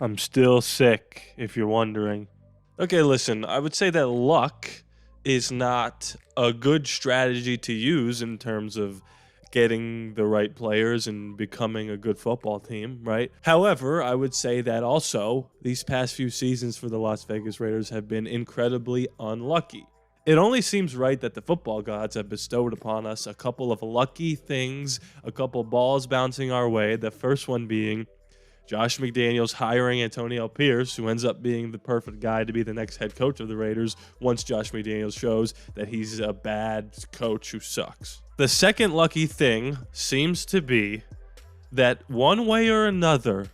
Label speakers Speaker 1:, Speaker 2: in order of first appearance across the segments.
Speaker 1: I'm still sick, if you're wondering. Okay, listen, I would say that luck is not a good strategy to use in terms of getting the right players and becoming a good football team, right? However, I would say that also these past few seasons for the Las Vegas Raiders have been incredibly unlucky. It only seems right that the football gods have bestowed upon us a couple of lucky things, a couple balls bouncing our way, the first one being Josh McDaniels hiring Antonio Pierce, who ends up being the perfect guy to be the next head coach of the Raiders once Josh McDaniels shows that he's a bad coach who sucks. The second lucky thing seems to be that one way or another,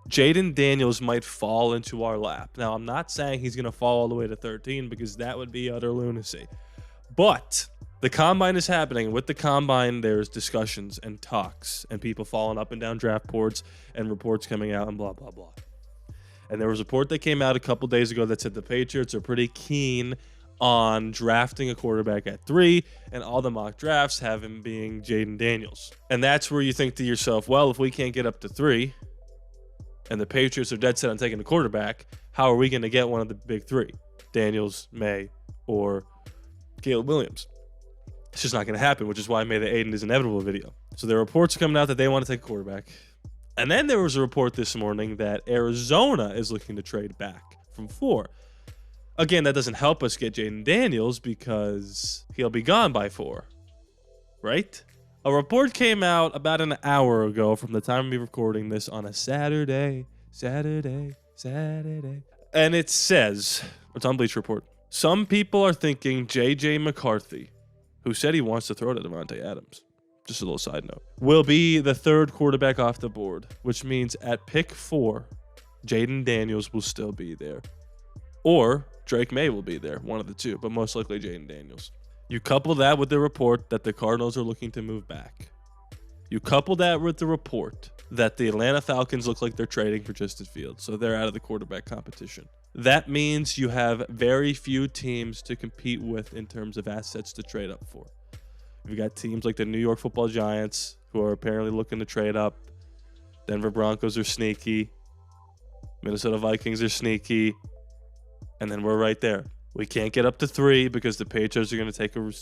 Speaker 1: Jaden Daniels might fall into our lap. Now, I'm not saying he's going to fall all the way to 13 because that would be utter lunacy. But the combine is happening. With the combine, there's discussions and talks and people falling up and down draft boards and reports coming out and blah, blah, blah. And there was a report that came out a couple days ago that said the Patriots are pretty keen on drafting a quarterback at 3, and all the mock drafts have him being Jaden Daniels. And that's where you think to yourself, well, if we can't get up to 3 and the Patriots are dead set on taking a quarterback, how are we going to get one of the big 3? Daniels, May, or Caleb Williams? It's just not going to happen, which is why I made the Aiden is inevitable video. So there are reports coming out that they want to take a quarterback. And then there was a report this morning that Arizona is looking to trade back from 4. Again, that doesn't help us get Jaden Daniels because he'll be gone by 4, right? A report came out about an hour ago from the time we're recording this on a Saturday. And it says, it's on Bleacher Report, some people are thinking J.J. McCarthy, who said he wants to throw to Devontae Adams, just a little side note, will be the 3rd quarterback off the board, which means at pick 4, Jaden Daniels will still be there. Or Drake May will be there, one of the two, but most likely Jaden Daniels. You couple that with the report that the Cardinals are looking to move back. You couple that with the report that the Atlanta Falcons look like they're trading for Justin Fields, so they're out of the quarterback competition. That means you have very few teams to compete with in terms of assets to trade up for. You've got teams like the New York Football Giants, who are apparently looking to trade up. Denver Broncos are sneaky. Minnesota Vikings are sneaky. And then we're right there. We can't get up to 3 because the Patriots are going to take a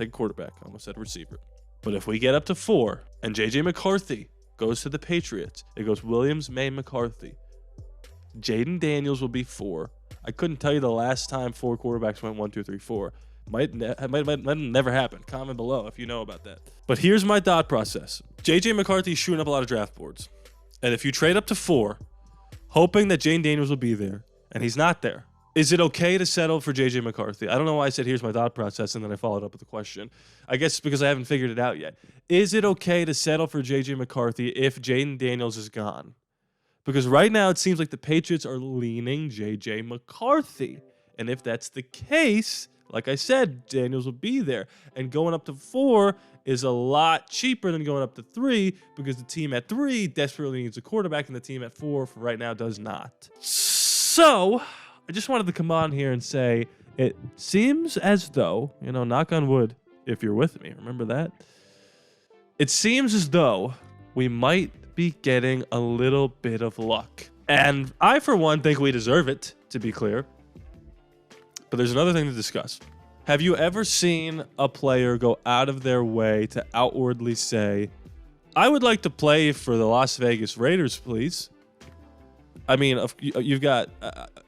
Speaker 1: quarterback. I almost said receiver. But if we get up to 4 and J.J. McCarthy goes to the Patriots, it goes Williams, May, McCarthy. Jaden Daniels will be 4. I couldn't tell you the last time 4 quarterbacks went 1, 2, 3, 4. Might never happen. Comment below if you know about that. But here's my thought process. J.J. McCarthy's shooting up a lot of draft boards. And if you trade up to 4, hoping that Jaden Daniels will be there, and he's not there, is it okay to settle for J.J. McCarthy? I don't know why I said here's my thought process and then I followed up with a question. I guess because I haven't figured it out yet. Is it okay to settle for J.J. McCarthy if Jaden Daniels is gone? Because right now it seems like the Patriots are leaning J.J. McCarthy. And if that's the case, like I said, Daniels will be there. And going up to 4 is a lot cheaper than going up to 3 because the team at 3 desperately needs a quarterback and the team at 4 for right now does not. So I just wanted to come on here and say it seems as though, knock on wood, if you're with me, remember that? It seems as though we might be getting a little bit of luck. And I, for one, think we deserve it, to be clear. But there's another thing to discuss. Have you ever seen a player go out of their way to outwardly say, I would like to play for the Las Vegas Raiders, please? I mean, you've got,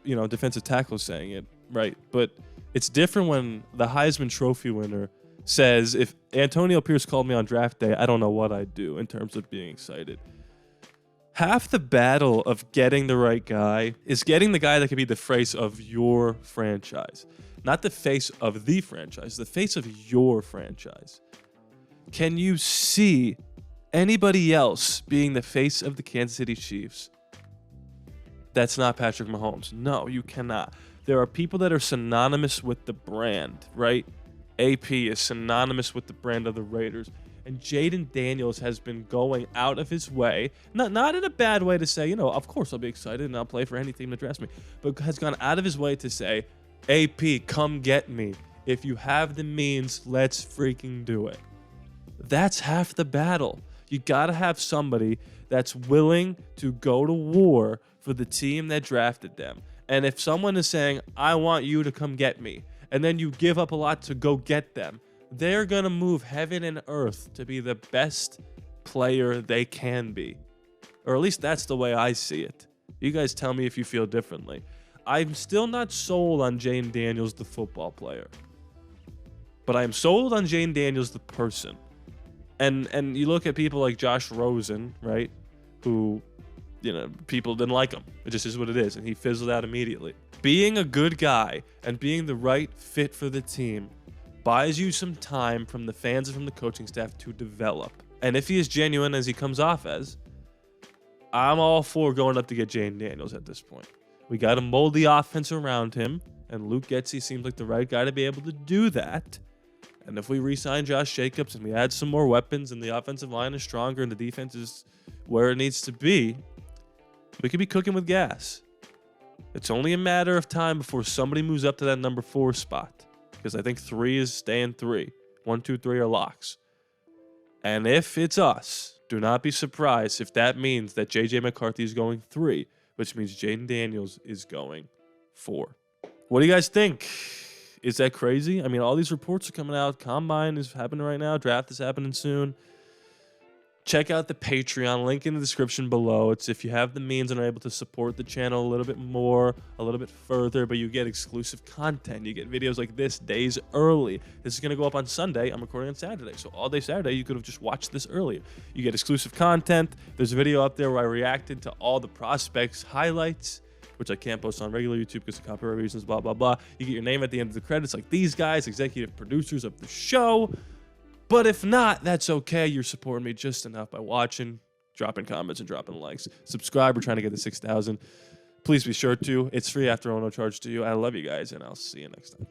Speaker 1: defensive tackles saying it, right? But it's different when the Heisman Trophy winner says, if Antonio Pierce called me on draft day, I don't know what I'd do in terms of being excited. Half the battle of getting the right guy is getting the guy that can be the face of your franchise. Not the face of the franchise, the face of your franchise. Can you see anybody else being the face of the Kansas City Chiefs that's not Patrick Mahomes? No, you cannot. There are people that are synonymous with the brand, right? AP is synonymous with the brand of the Raiders. And Jaden Daniels has been going out of his way, not in a bad way to say, of course I'll be excited and I'll play for any team that drafts me, but has gone out of his way to say, AP, come get me. If you have the means, let's freaking do it. That's half the battle. You got to have somebody that's willing to go to war for the team that drafted them. And if someone is saying, I want you to come get me, and then you give up a lot to go get them, they're going to move heaven and earth to be the best player they can be. Or at least that's the way I see it. You guys tell me if you feel differently. I'm still not sold on Jaden Daniels, the football player. But I am sold on Jaden Daniels, the person. And you look at people like Josh Rosen, right? Who, people didn't like him. It just is what it is. And he fizzled out immediately. Being a good guy and being the right fit for the team buys you some time from the fans and from the coaching staff to develop. And if he is genuine as he comes off as, I'm all for going up to get Jaden Daniels at this point. We got to mold the offense around him, and Luke Getsy seems like the right guy to be able to do that. And if we re-sign Josh Jacobs and we add some more weapons and the offensive line is stronger and the defense is where it needs to be, we could be cooking with gas. It's only a matter of time before somebody moves up to that number 4 spot, because I think 3 is staying 3. 1, 2, 3 are locks. And if it's us, do not be surprised if that means that J.J. McCarthy is going 3, which means Jaden Daniels is going 4. What do you guys think? Is that crazy? I mean, all these reports are coming out. Combine is happening right now. Draft is happening soon. Check out the Patreon, link in the description below. It's if you have the means and are able to support the channel a little bit more, a little bit further, but you get exclusive content. You get videos like this days early. This is going to go up on Sunday. I'm recording on Saturday. So all day Saturday, you could have just watched this earlier. You get exclusive content. There's a video up there where I reacted to all the prospects' highlights, which I can't post on regular YouTube because of copyright reasons, blah, blah, blah. You get your name at the end of the credits like these guys, executive producers of the show. But if not, that's okay. You're supporting me just enough by watching, dropping comments, and dropping likes. Subscribe. We're trying to get to 6,000. Please be sure to. It's free after all, no charge to you. I love you guys, and I'll see you next time.